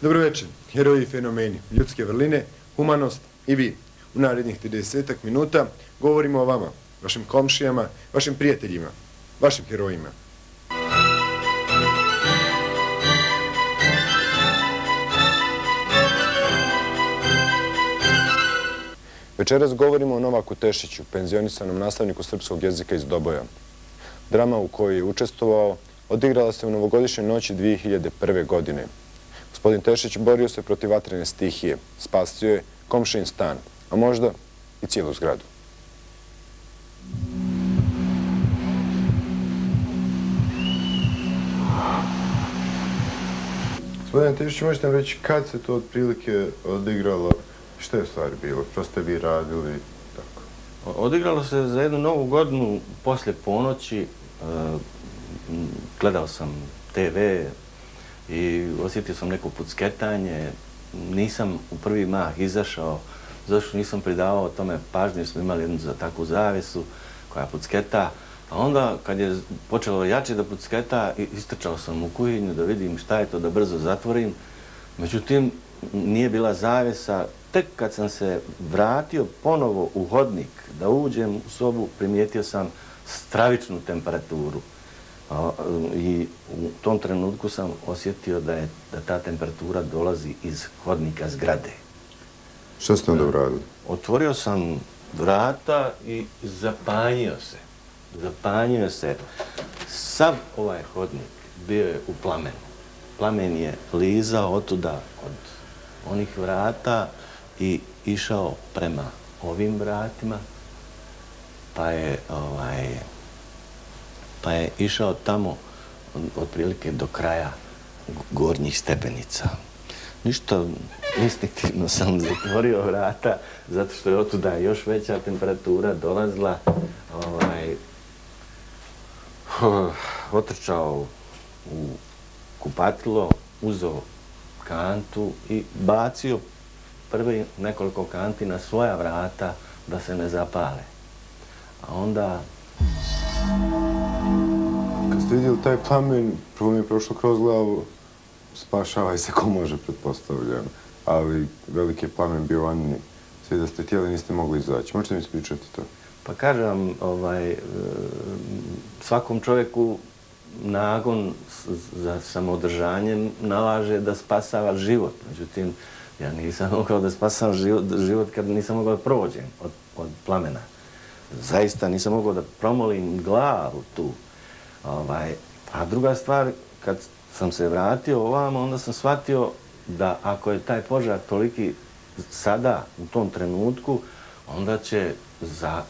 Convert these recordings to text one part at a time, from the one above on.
Dobro večer, heroji i fenomeni, ljudske vrline, humanost i vi. U narednih 30 minuta govorimo o vama, vašim komšijama, vašim prijateljima, vašim herojima. Večeras govorimo o Novaku Tešiću, penzionisanom nastavniku srpskog jezika iz Doboja. Drama u kojoj je učestvovao odigrala se u novogodišnjoj noći 2001. godine. Gospodin Tešić borio se protiv vatrene stihije, spasio je komšijin stan, a možda i cijelu zgradu. Gospodine Tešić, možete nam reći kad se to otprilike odigralo? Što je u stvari bilo? Što ste vi radili? Odigralo se za jednu novu godinu poslije ponoći. Gledao sam TV i osjetio sam neko pucketanje. Nisam u prvi mah izašao, zašto nisam pridavao tome pažnju, smo imali jednu za takvu zavesu koja pucketa. A onda kad je počelo jače da pucketa, istrčao sam u kuhinju da vidim šta je to, da brzo zatvorim. Međutim, nije bila zavesa. Tek kad sam se vratio ponovo u hodnik da uđem u sobu, primijetio sam stravičnu temperaturu. I u tom trenutku sam osjetio da ta temperatura dolazi iz hodnika zgrade. Što ste onda uradili? Otvorio sam vrata i zapanjio se. Zapanjio se. Sav ovaj hodnik bio je u plamenu. Plamen je lizao otuda od onih vrata i išao prema ovim vratima, pa je išao tamo otprilike do kraja gornjih stepenica. Ništa, instinktivno sam zatvorio vrata, zato što je otuda još veća temperatura dolazila. Otrčao u kupatilo, uzeo kantu i bacio prvi nekoliko kanti na svoja vrata da se ne zapale. A onda... Kad ste vidjeli taj plamen, prvo mi je prošlo kroz glavu, spašavaj se ko može, pretpostavljam. Ali veliki je plamen bio vanjni. Sve da ste htjeli, niste mogli izaći. Možete mi ispričati to? Pa kažem, svakom čovjeku nagon za samoodržanjem nalaže da spasava život. Međutim, ja nisam mogao da spasavam život kad nisam mogao da prođem od plamena. Zaista nisam mogao da promolim glavu tu. A druga stvar, kad sam se vratio ovamo, onda sam shvatio da ako je taj požar toliki sada, u tom trenutku, onda će za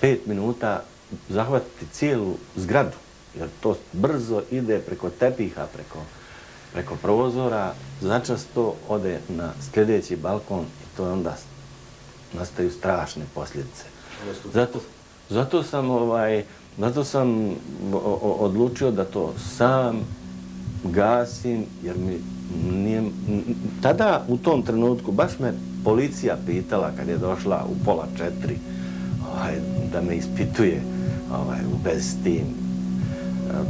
5 minuta zahvatiti cijelu zgradu. Jer to brzo ide preko tepiha, preko prozora, začas to ode na sljedeći balkon i to onda nastaju strašne posljedice. Zato sam odlučio da to sam gasim, jer mi nije... Tada, u tom trenutku, baš me policija pitala kad je došla u 3:30 da me ispituje u vezi s tim,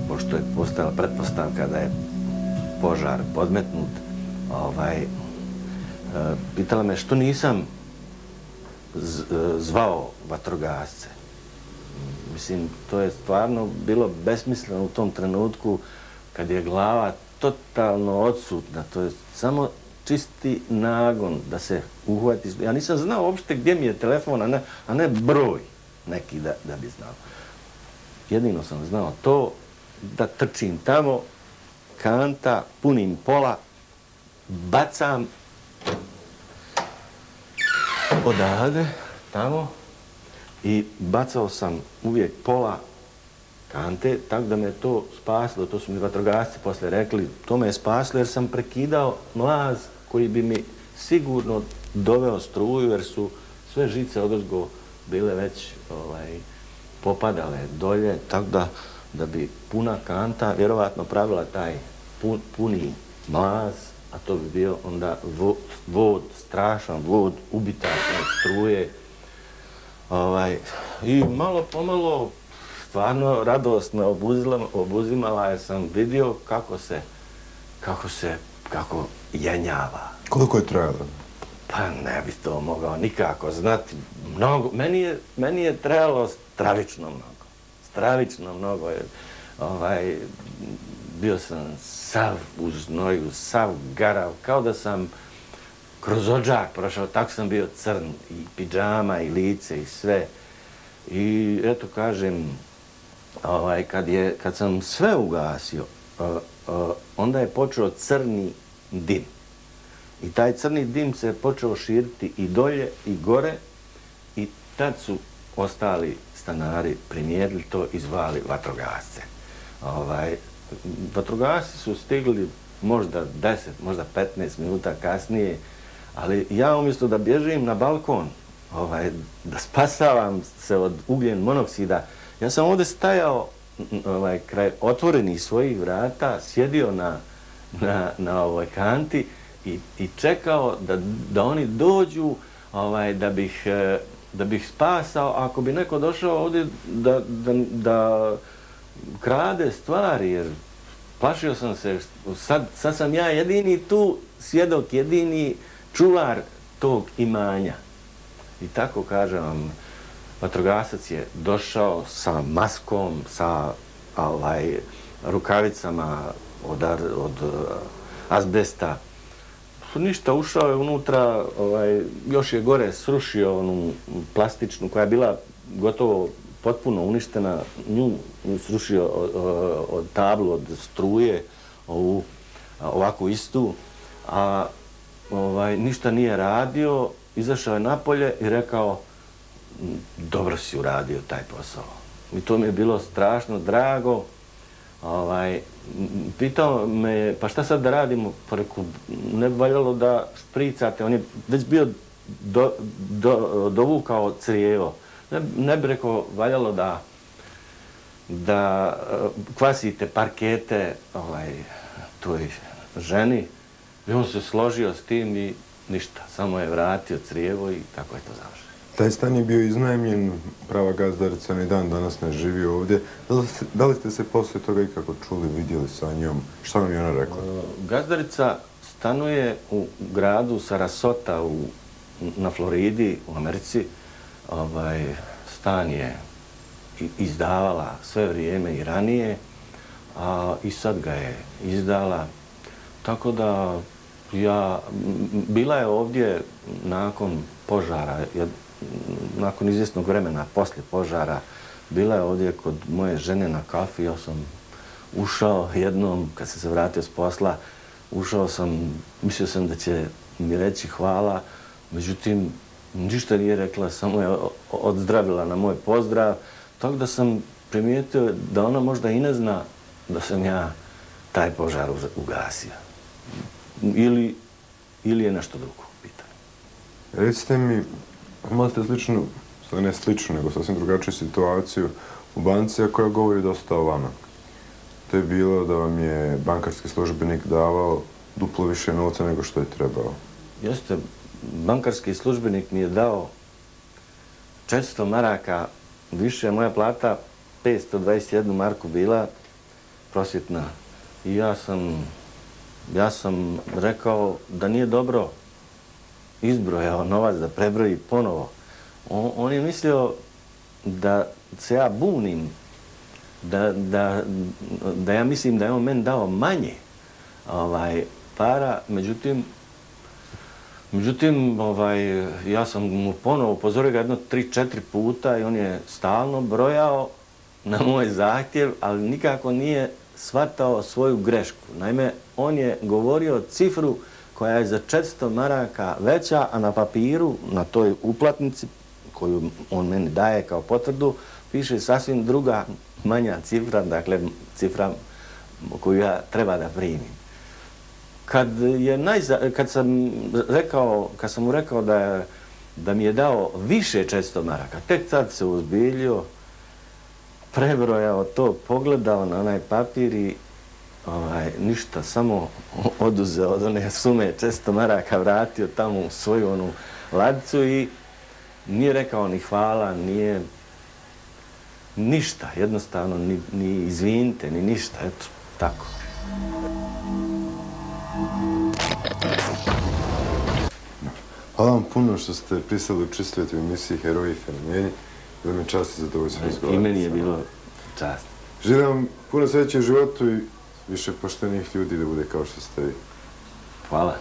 pošto je postala pretpostavka da je požar podmetnut. Pitala me što nisam zvao vatrogasce. Mislim, to je stvarno bilo besmisleno u tom trenutku kad je glava totalno odsutna. To je samo čisti nagon da se uhvati. Ja nisam znao uopšte gdje mi je telefon, a ne broj neki da bi znao. Jedino sam znao to da trčim tamo, kanta, punim pola, bacam odavde, tamo, i bacao sam uvijek pola kante, tako da me to spasilo. To su mi vatrogasci posle rekli, to me je spasilo jer sam prekidao mlaz koji bi mi sigurno doveo struju, jer su sve žice odozgo bile već popadale dolje, tako da bi puna kanta vjerovatno pravila taj puni mlaz, a to bi bio onda vod, strašan vod, ubitačne struje. I malo pomalo, stvarno radosno obuzimala, jer sam vidio kako jenjava. Koliko je trajalo? Pa ne bi to mogao nikako znati. Meni je trajalo stravično mnogo. Stravično mnogo. Bio sam sav u znoju, sav garav, kao da sam kroz odžak prošao, tako sam bio crn, i pidžama, i lice, i sve. I eto kažem, kad sam sve ugasio, onda je počeo crni dim. I taj crni dim se počeo širiti i dolje i gore i tad su ostali stanari primijetili to i zvali vatrogasce. Vatrogasci su stigli možda 10, možda 15 minuta kasnije, ali ja umjesto da bježim na balkon, da spasavam se od ugljen monoksida, ja sam ovdje stajao kraj otvorenih svojih vrata, sjedio na ovoj kanti i čekao da oni dođu, da bih spasao. Ako bi neko došao ovdje da krade stvari, jer plašio sam se, sad sam ja jedini tu svjedok, jedini čuvar tog imanja. I tako kažem vam, vatrogasac je došao sa maskom, sa rukavicama od azbesta. Ništa, ušao je unutra, još je gore srušio onu plastičnu koja je bila gotovo potpuno uništena, nju srušio od tablu, od struje, ovakvu istu, a ništa nije radio, izašao je napolje i rekao, dobro si uradio taj posao. I to mi je bilo strašno drago. Pitao me, pa šta sad da radimo? Pa rekao, ne bi valjalo da špricate, on je već bio dovukao crijevo. Ne bi rekao, valjalo da kvasite parkete toj ženi. I on se složio s tim i ništa, samo je vratio crijevo i tako je to završeno. Taj stan je bio iznajmljen, prava gazdarica ni dan danas ne živi ovdje. Da li ste se poslije toga ikako čuli, vidjeli sa njom? Šta vam je ona rekla? Gazdarica stanuje u gradu Sarasota na Floridi, u Americi. Stan je izdavala sve vrijeme i ranije, i sad ga je izdala. Tako da bila je ovdje nakon požara, nakon izvjesnog vremena, poslije požara, bila je ovdje kod moje žene na kafi. Ja sam ušao jednom, kad sam se vratio s posla, ušao sam, mislio sam da će mi reći hvala, međutim, ništa nije rekla, samo je odzdravila na moj pozdrav, tako da sam primijetio da ona možda i ne zna da sam ja taj požar ugasio. Ili je nešto drugo pitanje. Recite mi, imali ste sličnu, ne sličnu, nego sasvim drugačiju situaciju u banci, koja govori dosta o vama. To je bilo da vam je bankarski službenik davao duplo više novca nego što je trebao. Jeste, bankarski službenik mi je dao 400 maraka više, moja plata 521 marku bila prosvjetna. I ja sam rekao da nije dobro izbrojao novac, da prebroji ponovo. On je mislio da se ja bunim, da ja mislim da je on meni dao manje para, međutim, ja sam mu ponovo upozorio ga jedno 3-4 puta i on je stalno brojao na moj zahtjev, ali nikako nije shvatao svoju grešku. Naime, on je govorio cifru koja je za 400 maraka veća, a na papiru, na toj uplatnici koju on meni daje kao potvrdu, piše sasvim druga, manja cifra, dakle cifra koju ja treba da primim. Kad sam mu rekao da mi je dao više 400 maraka, tek sad se uzbiljio, prebrojao to, pogledao na onaj papir i ništa, samo oduzeo od one sume 400 maraka, vratio tamo u svoju onu ladicu i nije rekao ni hvala, nije ništa, jednostavno ni izvinite, ni ništa, eto, tako. Hvala vam puno što ste pristali učestvovati u emisiji Heroji i fenomeni. Bilo mi je čast i zadovoljstvo razgovarati. I meni je bilo čast. Želim vam puno sreće u životu i više poštenih ljudi da bude kao što ste vi. Hvala.